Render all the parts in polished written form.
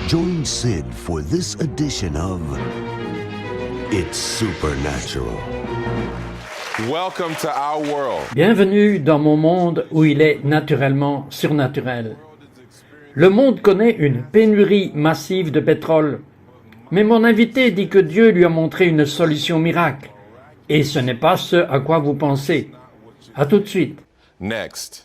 Join Sid for this edition of It's Supernatural. Welcome to our world. Bienvenue dans mon monde où il est naturellement surnaturel. Le monde connaît une pénurie massive de pétrole. Mais mon invité dit que Dieu lui a montré une solution miracle. Et ce n'est pas ce à quoi vous pensez. À tout de suite. Next.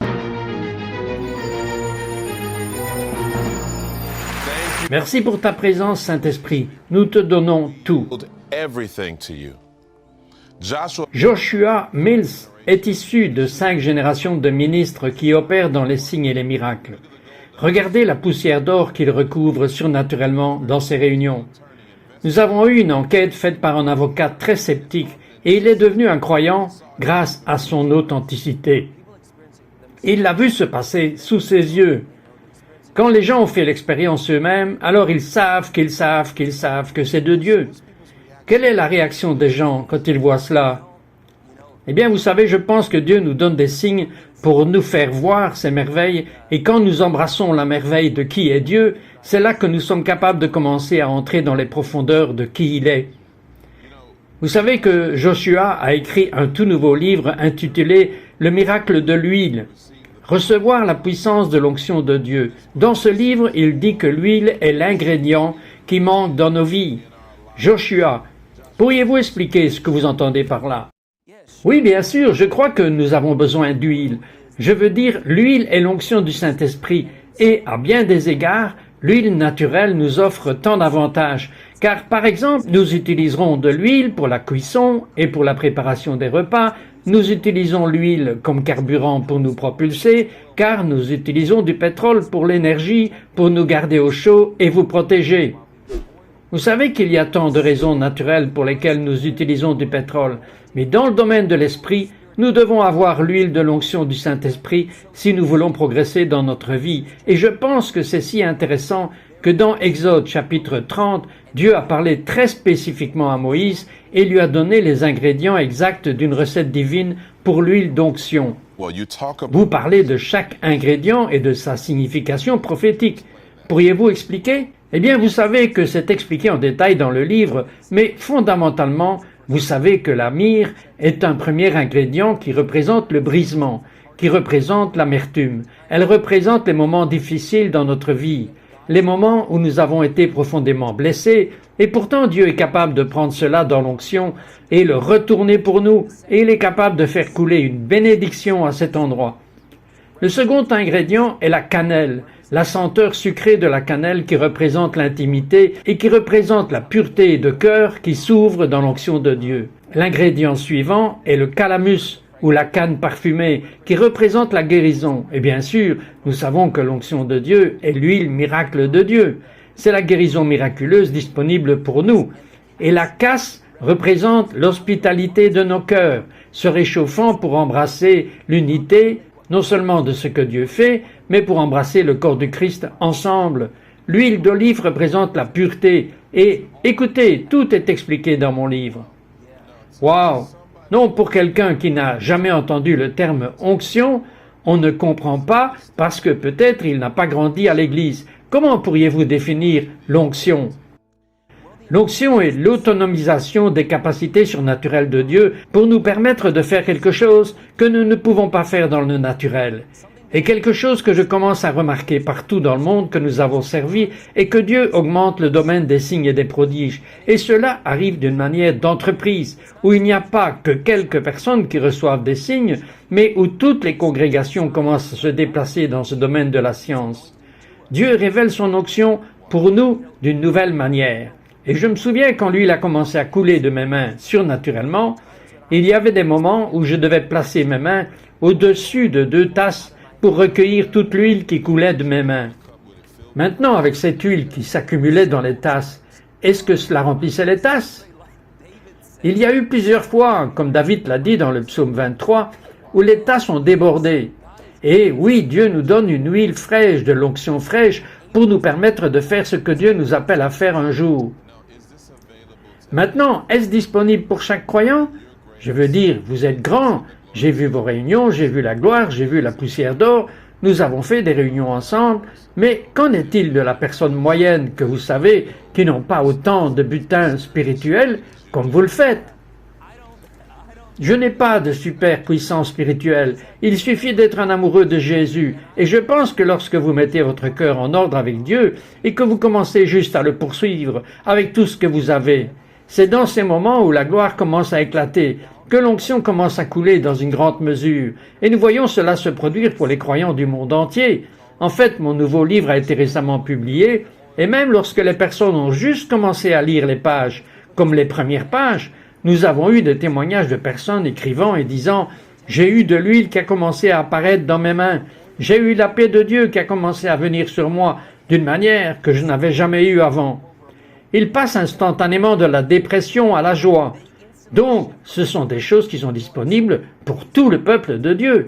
Merci pour ta présence, Saint-Esprit. Nous te donnons tout. Everything to you. Joshua Mills est issu de 5 générations de ministres qui opèrent dans les signes et les miracles. Regardez la poussière d'or qu'il recouvre surnaturellement dans ses réunions. Nous avons eu une enquête faite par un avocat très sceptique et il est devenu un croyant grâce à son authenticité. Il l'a vu se passer sous ses yeux. Quand les gens ont fait l'expérience eux-mêmes, alors ils savent que c'est de Dieu. Quelle est la réaction des gens quand ils voient cela? Eh bien, vous savez, je pense que Dieu nous donne des signes pour nous faire voir ces merveilles, et quand nous embrassons la merveille de qui est Dieu, c'est là que nous sommes capables de commencer à entrer dans les profondeurs de qui il est. Vous savez que Joshua a écrit un tout nouveau livre intitulé « Le miracle de l'huile ». Recevoir la puissance de l'onction de Dieu. Dans ce livre, il dit que l'huile est l'ingrédient qui manque dans nos vies. Joshua, pourriez-vous expliquer ce que vous entendez par là? Oui, bien sûr, je crois que nous avons besoin d'huile. Je veux dire, l'huile est l'onction du Saint-Esprit et, à bien des égards, l'huile naturelle nous offre tant d'avantages. Car, par exemple, nous utiliserons de l'huile pour la cuisson et pour la préparation des repas. Nous utilisons l'huile comme carburant pour nous propulser, car nous utilisons du pétrole pour l'énergie, pour nous garder au chaud et vous protéger. Vous savez qu'il y a tant de raisons naturelles pour lesquelles nous utilisons du pétrole, mais dans le domaine de l'esprit, nous devons avoir l'huile de l'onction du Saint-Esprit si nous voulons progresser dans notre vie. Et je pense que c'est si intéressant que dans Exode chapitre 30, Dieu a parlé très spécifiquement à Moïse et lui a donné les ingrédients exacts d'une recette divine pour l'huile d'onction. Vous parlez de chaque ingrédient et de sa signification prophétique. Pourriez-vous expliquer? Eh bien, vous savez que c'est expliqué en détail dans le livre, mais fondamentalement, vous savez que la myrrhe est un premier ingrédient qui représente le brisement, qui représente l'amertume. Elle représente les moments difficiles dans notre vie, les moments où nous avons été profondément blessés, et pourtant Dieu est capable de prendre cela dans l'onction et le retourner pour nous, et il est capable de faire couler une bénédiction à cet endroit. Le second ingrédient est la cannelle, la senteur sucrée de la cannelle qui représente l'intimité et qui représente la pureté de cœur qui s'ouvre dans l'onction de Dieu. L'ingrédient suivant est le calamus, ou la canne parfumée, qui représente la guérison. Et bien sûr, nous savons que l'onction de Dieu est l'huile miracle de Dieu. C'est la guérison miraculeuse disponible pour nous. Et la casse représente l'hospitalité de nos cœurs, se réchauffant pour embrasser l'unité, non seulement de ce que Dieu fait, mais pour embrasser le corps du Christ ensemble. L'huile d'olive représente la pureté. Et écoutez, tout est expliqué dans mon livre. Waouh! Non, pour quelqu'un qui n'a jamais entendu le terme onction, on ne comprend pas parce que peut-être il n'a pas grandi à l'Église. Comment pourriez-vous définir l'onction? L'onction est l'autonomisation des capacités surnaturelles de Dieu pour nous permettre de faire quelque chose que nous ne pouvons pas faire dans le naturel. Et quelque chose que je commence à remarquer partout dans le monde que nous avons servi est que Dieu augmente le domaine des signes et des prodiges. Et cela arrive d'une manière d'entreprise, où il n'y a pas que quelques personnes qui reçoivent des signes, mais où toutes les congrégations commencent à se déplacer dans ce domaine de la science. Dieu révèle son onction pour nous d'une nouvelle manière. Et je me souviens quand l'huile a commencé à couler de mes mains surnaturellement, il y avait des moments où je devais placer mes mains au-dessus de 2 tasses pour recueillir toute l'huile qui coulait de mes mains. Maintenant, avec cette huile qui s'accumulait dans les tasses, est-ce que cela remplissait les tasses? Il y a eu plusieurs fois, comme David l'a dit dans le psaume 23, où les tasses ont débordé. Et oui, Dieu nous donne une huile fraîche, de l'onction fraîche, pour nous permettre de faire ce que Dieu nous appelle à faire un jour. Maintenant, est-ce disponible pour chaque croyant? Je veux dire, vous êtes grand. J'ai vu vos réunions, j'ai vu la gloire, j'ai vu la poussière d'or. nous avons fait des réunions ensemble, mais qu'en est-il de la personne moyenne que vous savez, qui n'ont pas autant de butin spirituel comme vous le faites? Je n'ai pas de super puissance spirituelle, il suffit d'être un amoureux de Jésus, et je pense que lorsque vous mettez votre cœur en ordre avec Dieu, et que vous commencez juste à le poursuivre avec tout ce que vous avez, c'est dans ces moments où la gloire commence à éclater, que l'onction commence à couler dans une grande mesure, et nous voyons cela se produire pour les croyants du monde entier. En fait, mon nouveau livre a été récemment publié, et même lorsque les personnes ont juste commencé à lire les pages, comme les premières pages, nous avons eu des témoignages de personnes écrivant et disant « J'ai eu de l'huile qui a commencé à apparaître dans mes mains, j'ai eu la paix de Dieu qui a commencé à venir sur moi d'une manière que je n'avais jamais eue avant. » Il passe instantanément de la dépression à la joie. Donc, ce sont des choses qui sont disponibles pour tout le peuple de Dieu.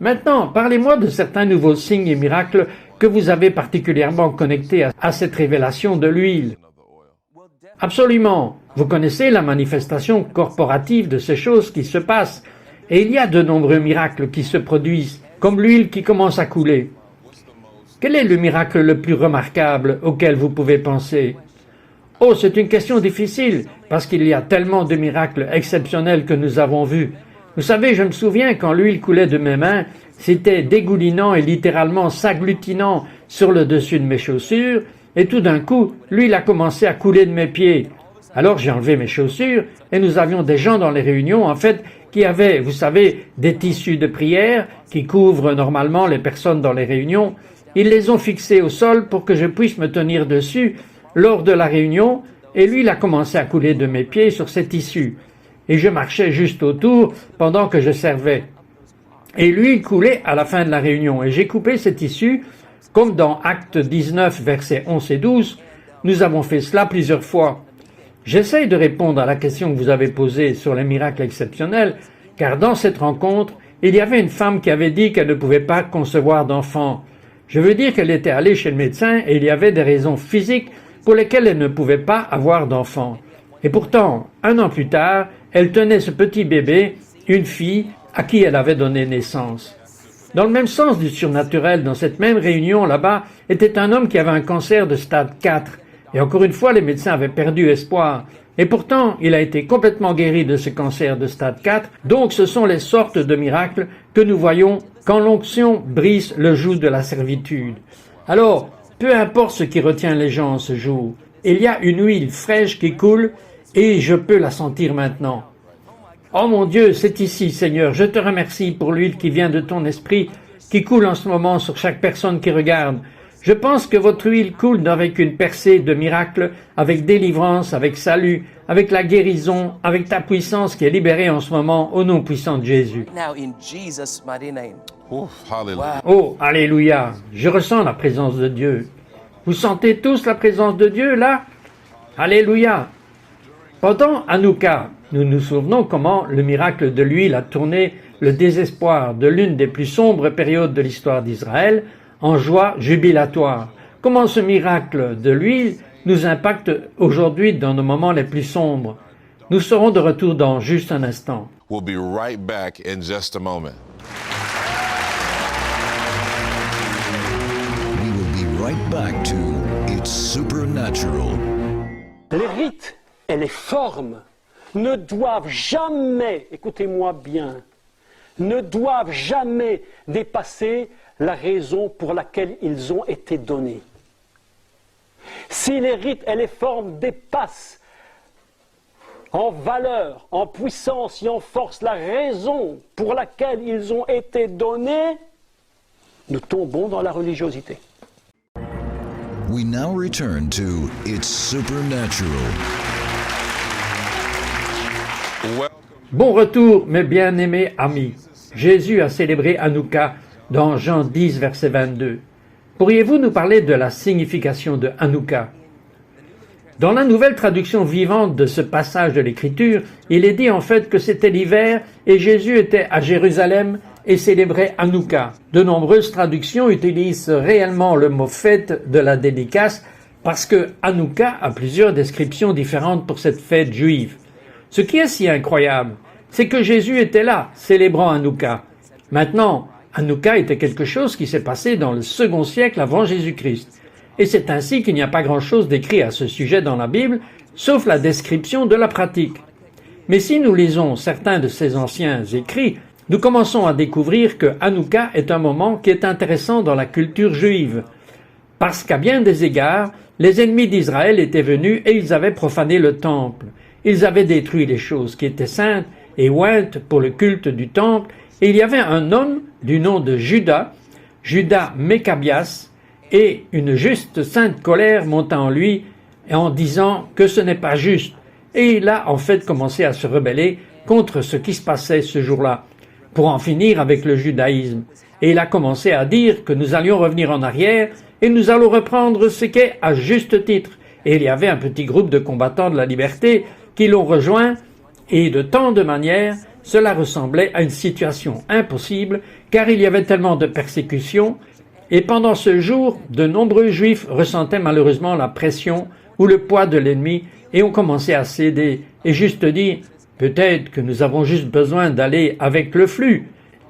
Maintenant, parlez-moi de certains nouveaux signes et miracles que vous avez particulièrement connectés à cette révélation de l'huile. Absolument. Vous connaissez la manifestation corporative de ces choses qui se passent. Et il y a de nombreux miracles qui se produisent, comme l'huile qui commence à couler. Quel est le miracle le plus remarquable auquel vous pouvez penser? Oh, c'est une question difficile, parce qu'il y a tellement de miracles exceptionnels que nous avons vus. Vous savez, je me souviens quand l'huile coulait de mes mains, c'était dégoulinant et littéralement s'agglutinant sur le dessus de mes chaussures, et tout d'un coup, l'huile a commencé à couler de mes pieds. Alors j'ai enlevé mes chaussures, et nous avions des gens dans les réunions, en fait, qui avaient, vous savez, des tissus de prière qui couvrent normalement les personnes dans les réunions. Ils les ont fixés au sol pour que je puisse me tenir dessus lors de la réunion, et l'huile a commencé à couler de mes pieds sur ces tissus. Et je marchais juste autour pendant que je servais. Et l'huile coulait à la fin de la réunion, et j'ai coupé ces tissus, comme dans Actes 19, versets 11 et 12, nous avons fait cela plusieurs fois. J'essaye de répondre à la question que vous avez posée sur les miracles exceptionnels, car dans cette rencontre, il y avait une femme qui avait dit qu'elle ne pouvait pas concevoir d'enfant. Je veux dire qu'elle était allée chez le médecin et il y avait des raisons physiques pour lesquelles elle ne pouvait pas avoir d'enfant. Et pourtant, 1 an plus tard, elle tenait ce petit bébé, une fille, à qui elle avait donné naissance. Dans le même sens du surnaturel, dans cette même réunion là-bas, était un homme qui avait un cancer de stade 4. Et encore une fois, les médecins avaient perdu espoir. Et pourtant, il a été complètement guéri de ce cancer de stade 4. Donc, ce sont les sortes de miracles que nous voyons quand l'onction brise le joug de la servitude. Alors, peu importe ce qui retient les gens en ce jour, il y a une huile fraîche qui coule et je peux la sentir maintenant. Oh mon Dieu, c'est ici, Seigneur, je te remercie pour l'huile qui vient de ton esprit, qui coule en ce moment sur chaque personne qui regarde. Je pense que votre huile coule avec une percée de miracles, avec délivrance, avec salut, avec la guérison, avec ta puissance qui est libérée en ce moment au nom puissant de Jésus. Now in Jesus' mighty name. Oof, hallelujah. Oh, alléluia, je ressens la présence de Dieu. Vous sentez tous la présence de Dieu là? Alléluia. Pendant Hanouka, nous nous souvenons comment le miracle de l'huile a tourné le désespoir de l'une des plus sombres périodes de l'histoire d'Israël en joie jubilatoire. Comment ce miracle de l'huile nous impacte aujourd'hui dans nos moments les plus sombres. Nous serons de retour dans juste un instant. We'll be right back in just a moment. We will be right back to It's Supernatural. Les rites et les formes ne doivent jamais, écoutez-moi bien, ne doivent jamais dépasser la raison pour laquelle ils ont été donnés. Si les rites et les formes dépassent en valeur, en puissance et en force la raison pour laquelle ils ont été donnés, nous tombons dans la religiosité. We now return to It's Supernatural. Bon retour, mes bien-aimés amis. Jésus a célébré Hanouka dans Jean 10, verset 22. Pourriez-vous nous parler de la signification de Hanouka? Dans la nouvelle traduction vivante de ce passage de l'Écriture, il est dit en fait que c'était l'hiver et Jésus était à Jérusalem et célébrait Hanouka. De nombreuses traductions utilisent réellement le mot fête de la dédicace parce que Hanouka a plusieurs descriptions différentes pour cette fête juive. Ce qui est si incroyable, c'est que Jésus était là, célébrant Hanouka. Maintenant, Hanouka était quelque chose qui s'est passé dans le second siècle avant Jésus-Christ. Et c'est ainsi qu'il n'y a pas grand-chose d'écrit à ce sujet dans la Bible, sauf la description de la pratique. Mais si nous lisons certains de ces anciens écrits, nous commençons à découvrir que Hanouka est un moment qui est intéressant dans la culture juive. Parce qu'à bien des égards, les ennemis d'Israël étaient venus et ils avaient profané le temple. Ils avaient détruit les choses qui étaient saintes et ointes pour le culte du temple, et il y avait un homme du nom de Judas Mécabias, et une juste sainte colère monta en lui en disant que ce n'est pas juste. Et il a en fait commencé à se rebeller contre ce qui se passait ce jour-là, pour en finir avec le judaïsme. Et il a commencé à dire que nous allions revenir en arrière et nous allons reprendre ce qu'est à juste titre. Et il y avait un petit groupe de combattants de la liberté qui l'ont rejoint, et de tant de manières, cela ressemblait à une situation impossible, car il y avait tellement de persécutions, et pendant ce jour, de nombreux Juifs ressentaient malheureusement la pression ou le poids de l'ennemi, et ont commencé à céder, et juste dire « peut-être que nous avons juste besoin d'aller avec le flux ».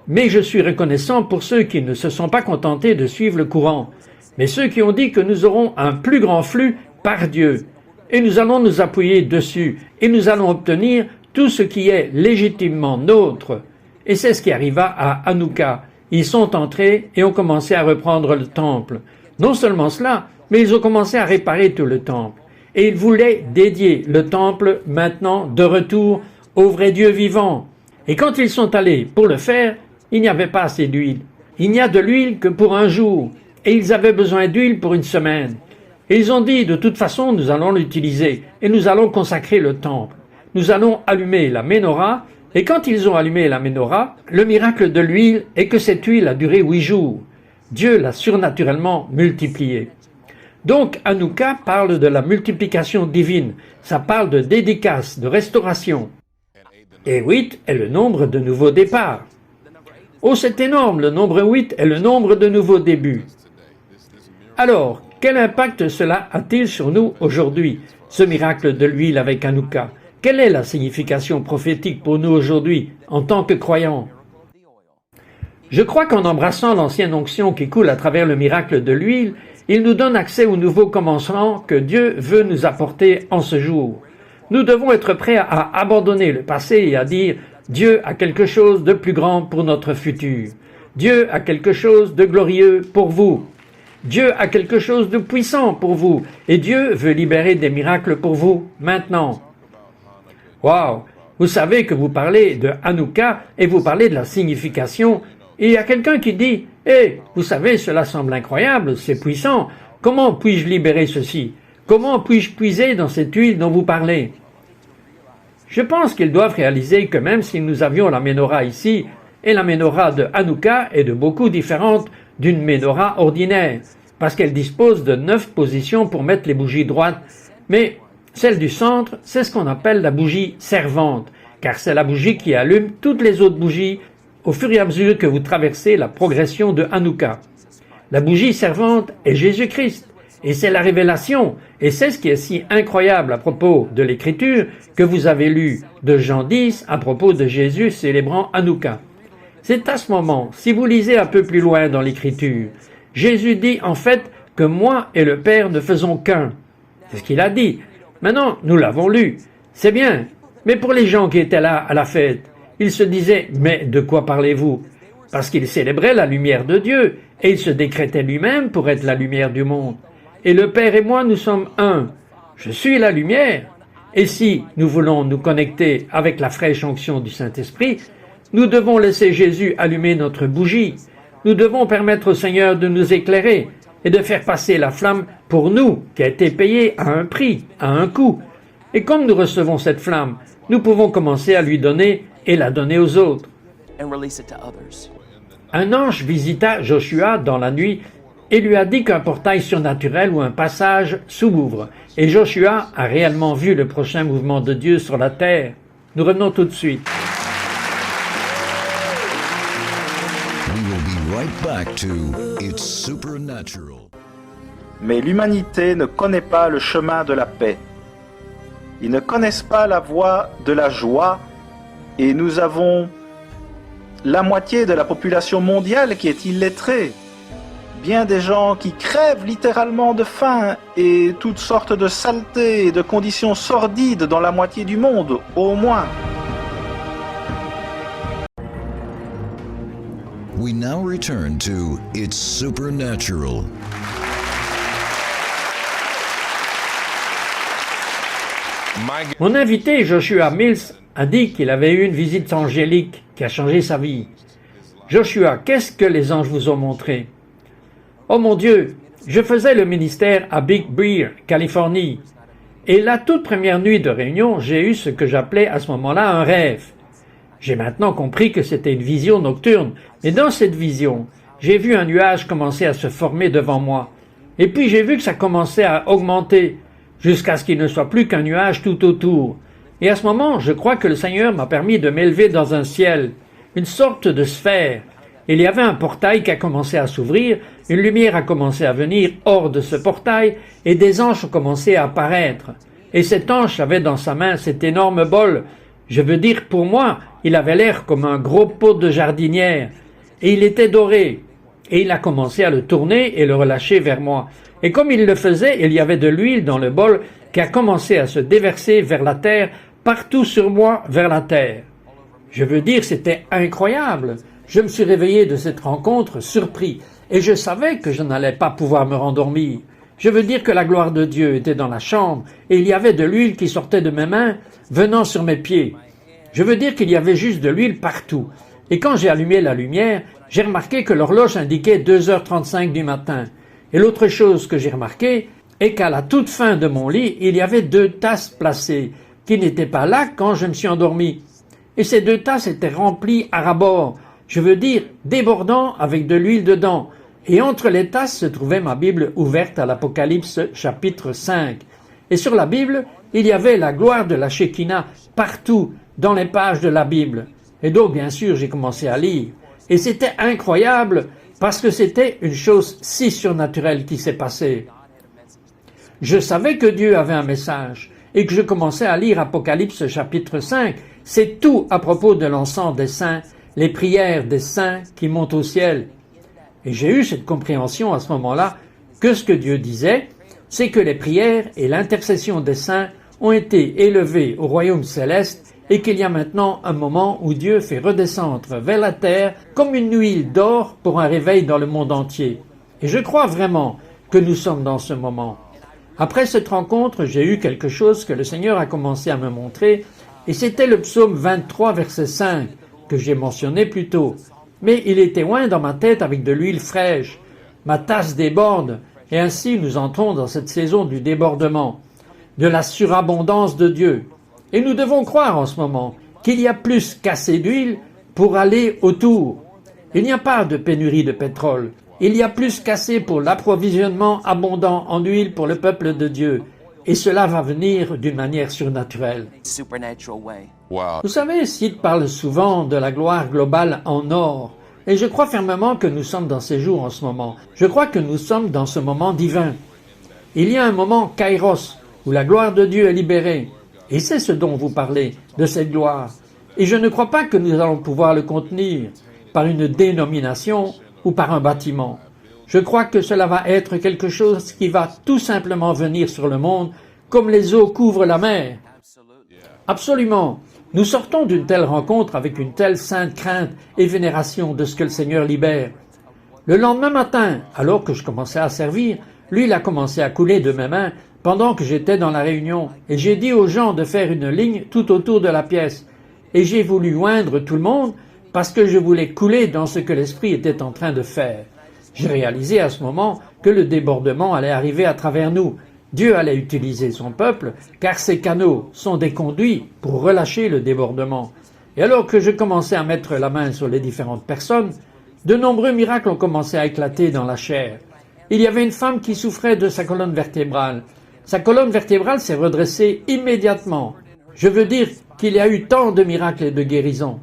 Mais je suis reconnaissant pour ceux qui ne se sont pas contentés de suivre le courant, mais ceux qui ont dit que nous aurons un plus grand flux par Dieu, et nous allons nous appuyer dessus, et nous allons obtenir tout ce qui est légitimement nôtre. Et c'est ce qui arriva à Hanouka. Ils sont entrés et ont commencé à reprendre le temple. Non seulement cela, mais ils ont commencé à réparer tout le temple. Et ils voulaient dédier le temple maintenant de retour au vrai Dieu vivant. Et quand ils sont allés pour le faire, il n'y avait pas assez d'huile. Il n'y a de l'huile que pour un jour, et ils avaient besoin d'huile pour une semaine. Et ils ont dit, de toute façon, nous allons l'utiliser, et nous allons consacrer le temple. Nous allons allumer la menorah, et quand ils ont allumé la menorah, le miracle de l'huile est que cette huile a duré 8 jours. Dieu l'a surnaturellement multipliée. Donc, Hanouka parle de la multiplication divine. Ça parle de dédicace, de restauration. Et 8 est le nombre de nouveaux départs. Oh, c'est énorme, le nombre 8 est le nombre de nouveaux débuts. Alors, quel impact cela a-t-il sur nous aujourd'hui, ce miracle de l'huile avec Hanouka? Quelle est la signification prophétique pour nous aujourd'hui, en tant que croyants? Je crois qu'en embrassant l'ancienne onction qui coule à travers le miracle de l'huile, il nous donne accès au nouveau commencement que Dieu veut nous apporter en ce jour. Nous devons être prêts à abandonner le passé et à dire « Dieu a quelque chose de plus grand pour notre futur. Dieu a quelque chose de glorieux pour vous. Dieu a quelque chose de puissant pour vous. Et Dieu veut libérer des miracles pour vous maintenant. » Waouh! Vous savez que vous parlez de Hanouka et vous parlez de la signification. Et il y a quelqu'un qui dit « Hé, vous savez, cela semble incroyable, c'est puissant. Comment puis-je libérer ceci? Comment puis-je puiser dans cette huile dont vous parlez ?» Je pense qu'ils doivent réaliser que même si nous avions la menorah ici, et la menorah de Hanouka est de beaucoup différente d'une menorah ordinaire, parce qu'elle dispose de 9 positions pour mettre les bougies droites, mais celle du centre, c'est ce qu'on appelle la bougie servante, car c'est la bougie qui allume toutes les autres bougies au fur et à mesure que vous traversez la progression de Hanouka. La bougie servante est Jésus-Christ, et c'est la révélation, et c'est ce qui est si incroyable à propos de l'Écriture que vous avez lu de Jean 10 à propos de Jésus célébrant Hanouka. C'est à ce moment, si vous lisez un peu plus loin dans l'Écriture, Jésus dit en fait que moi et le Père ne faisons qu'un. C'est ce qu'il a dit. Maintenant, nous l'avons lu. C'est bien. Mais pour les gens qui étaient là à la fête, ils se disaient « Mais de quoi parlez-vous » Parce qu'il célébrait la lumière de Dieu, et il se décrétait lui-même pour être la lumière du monde. Et le Père et moi, nous sommes un. Je suis la lumière. Et si nous voulons nous connecter avec la fraîche onction du Saint-Esprit, nous devons laisser Jésus allumer notre bougie. Nous devons permettre au Seigneur de nous éclairer et de faire passer la flamme pour nous, qui a été payée à un prix, à un coût. Et comme nous recevons cette flamme, nous pouvons commencer à lui donner et la donner aux autres. and release it to others. Un ange visita Joshua dans la nuit et lui a dit qu'un portail surnaturel ou un passage s'ouvre. Et Joshua a réellement vu le prochain mouvement de Dieu sur la terre. Nous revenons tout de suite. We will be right back to It's Supernatural. Mais l'humanité ne connaît pas le chemin de la paix. Ils ne connaissent pas la voie de la joie et nous avons la moitié de la population mondiale qui est illettrée. Bien des gens qui crèvent littéralement de faim et toutes sortes de saletés et de conditions sordides dans la moitié du monde, au moins. We now return to It's Supernatural. Mon invité, Joshua Mills, a dit qu'il avait eu une visite angélique qui a changé sa vie. Joshua, qu'est-ce que les anges vous ont montré? Oh mon Dieu, je faisais le ministère à Big Bear, Californie. Et la toute première nuit de réunion, j'ai eu ce que j'appelais à ce moment-là un rêve. J'ai maintenant compris que c'était une vision nocturne, mais dans cette vision, j'ai vu un nuage commencer à se former devant moi. Et puis j'ai vu que ça commençait à augmenter, jusqu'à ce qu'il ne soit plus qu'un nuage tout autour. Et à ce moment, je crois que le Seigneur m'a permis de m'élever dans un ciel, une sorte de sphère. Il y avait un portail qui a commencé à s'ouvrir, une lumière a commencé à venir hors de ce portail, et des anges ont commencé à apparaître. Et cet ange avait dans sa main cet énorme bol. Je veux dire, pour moi, il avait l'air comme un gros pot de jardinière, et il était doré. Et il a commencé à le tourner et le relâcher vers moi. Et comme il le faisait, il y avait de l'huile dans le bol qui a commencé à se déverser vers la terre, partout sur moi, vers la terre. Je veux dire, c'était incroyable. Je me suis réveillé de cette rencontre surpris, et je savais que je n'allais pas pouvoir me rendormir. Je veux dire que la gloire de Dieu était dans la chambre, et il y avait de l'huile qui sortait de mes mains, venant sur mes pieds. Je veux dire qu'il y avait juste de l'huile partout. Et quand j'ai allumé la lumière, j'ai remarqué que l'horloge indiquait 2h35 du matin. Et l'autre chose que j'ai remarqué est qu'à la toute fin de mon lit, il y avait 2 tasses placées, qui n'étaient pas là quand je me suis endormi. Et ces 2 tasses étaient remplies à ras-bord, je veux dire débordant avec de l'huile dedans. Et entre les tasses se trouvait ma Bible ouverte à l'Apocalypse chapitre 5. Et sur la Bible, il y avait la gloire de la Shekinah partout dans les pages de la Bible. Et donc, bien sûr, j'ai commencé à lire. Et c'était incroyable parce que c'était une chose si surnaturelle qui s'est passée. Je savais que Dieu avait un message et que je commençais à lire Apocalypse chapitre 5. C'est tout à propos de l'encens des saints, les prières des saints qui montent au ciel. Et j'ai eu cette compréhension à ce moment-là que ce que Dieu disait, c'est que les prières et l'intercession des saints ont été élevées au royaume céleste et qu'il y a maintenant un moment où Dieu fait redescendre vers la terre comme une huile d'or pour un réveil dans le monde entier. Et je crois vraiment que nous sommes dans ce moment. Après cette rencontre, j'ai eu quelque chose que le Seigneur a commencé à me montrer, et c'était le psaume 23, verset 5, que j'ai mentionné plus tôt. Mais il était loin dans ma tête avec de l'huile fraîche. Ma tasse déborde, et ainsi nous entrons dans cette saison du débordement, de la surabondance de Dieu. Et nous devons croire en ce moment qu'il y a plus qu'assez d'huile pour aller autour. Il n'y a pas de pénurie de pétrole. Il y a plus qu'assez pour l'approvisionnement abondant en huile pour le peuple de Dieu. Et cela va venir d'une manière surnaturelle. Supernatural way. Wow. Vous savez, Sid parle souvent de la gloire globale en or. Et je crois fermement que nous sommes dans ces jours en ce moment. Je crois que nous sommes dans ce moment divin. Il y a un moment kairos, où la gloire de Dieu est libérée. Et c'est ce dont vous parlez, de cette gloire. Et je ne crois pas que nous allons pouvoir le contenir par une dénomination ou par un bâtiment. Je crois que cela va être quelque chose qui va tout simplement venir sur le monde comme les eaux couvrent la mer. Absolument. Nous sortons d'une telle rencontre avec une telle sainte crainte et vénération de ce que le Seigneur libère. Le lendemain matin, alors que je commençais à servir, l'huile a commencé à couler de mes mains pendant que j'étais dans la réunion, et j'ai dit aux gens de faire une ligne tout autour de la pièce. Et j'ai voulu oindre tout le monde parce que je voulais couler dans ce que l'Esprit était en train de faire. J'ai réalisé à ce moment que le débordement allait arriver à travers nous. Dieu allait utiliser son peuple, car ces canaux sont des conduits pour relâcher le débordement. Et alors que je commençais à mettre la main sur les différentes personnes, de nombreux miracles ont commencé à éclater dans la chair. Il y avait une femme qui souffrait de sa colonne vertébrale. Sa colonne vertébrale s'est redressée immédiatement. Je veux dire qu'il y a eu tant de miracles et de guérisons.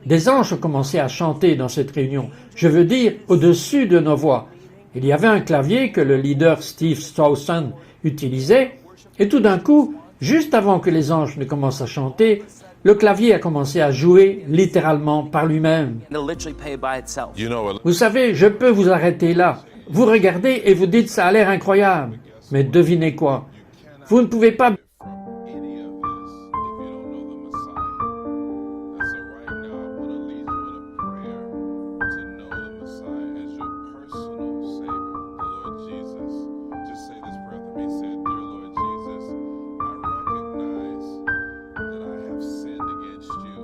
Des anges ont commencé à chanter dans cette réunion. Je veux dire, au-dessus de nos voix. Il y avait un clavier que le leader Steve Strawson utilisait, et tout d'un coup, juste avant que les anges ne commencent à chanter, le clavier a commencé à jouer littéralement par lui-même. It'll literally pay by itself. You know what? Vous savez, je peux vous arrêter là. Vous regardez et vous dites ça a l'air incroyable. Mais devinez quoi? Vous ne pouvez pas Any of this if you don't know the Messiah. And so right now, I want to lead you in a prayer to know the Messiah as your personal Savior, the Lord Jesus. Just say this prayer with me. Say, dear Lord Jesus, I recognize that I have sinned against you.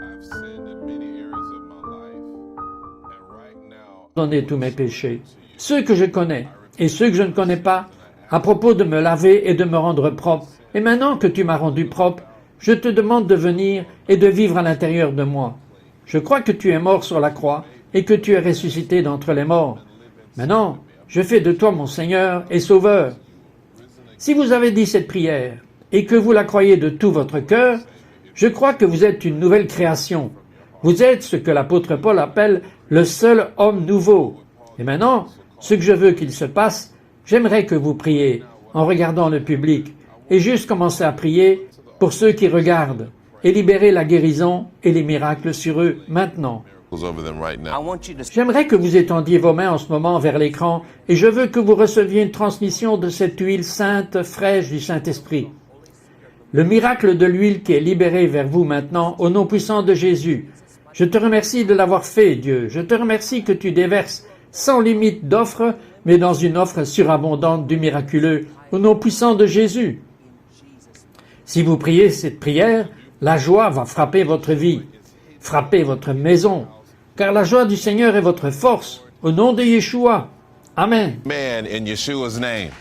I've sinned in many areas of my life. And right now, pardonner tous mes péchés, ceux que je connais et ceux que je ne connais pas, à propos de me laver et de me rendre propre. Et maintenant que tu m'as rendu propre, je te demande de venir et de vivre à l'intérieur de moi. Je crois que tu es mort sur la croix et que tu es ressuscité d'entre les morts. Maintenant, je fais de toi mon Seigneur et Sauveur. Si vous avez dit cette prière et que vous la croyez de tout votre cœur, je crois que vous êtes une nouvelle création. Vous êtes ce que l'apôtre Paul appelle le seul homme nouveau. Et maintenant, ce que je veux qu'il se passe, j'aimerais que vous priez en regardant le public et juste commencer à prier pour ceux qui regardent et libérer la guérison et les miracles sur eux maintenant. goes over them right I now. want you to J'aimerais que vous étendiez vos mains en ce moment vers l'écran et je veux que vous receviez une transmission de cette huile sainte, fraîche du Saint-Esprit. Le miracle de l'huile qui est libéré vers vous maintenant au nom puissant de Jésus. Je te remercie de l'avoir fait, Dieu. Je te remercie que tu déverses sans limite d'offres, mais dans une offre surabondante du miraculeux, au nom puissant de Jésus. Si vous priez cette prière, la joie va frapper votre vie, frapper votre maison, car la joie du Seigneur est votre force, au nom de Yeshua. Amen. Man, in Yeshua's name.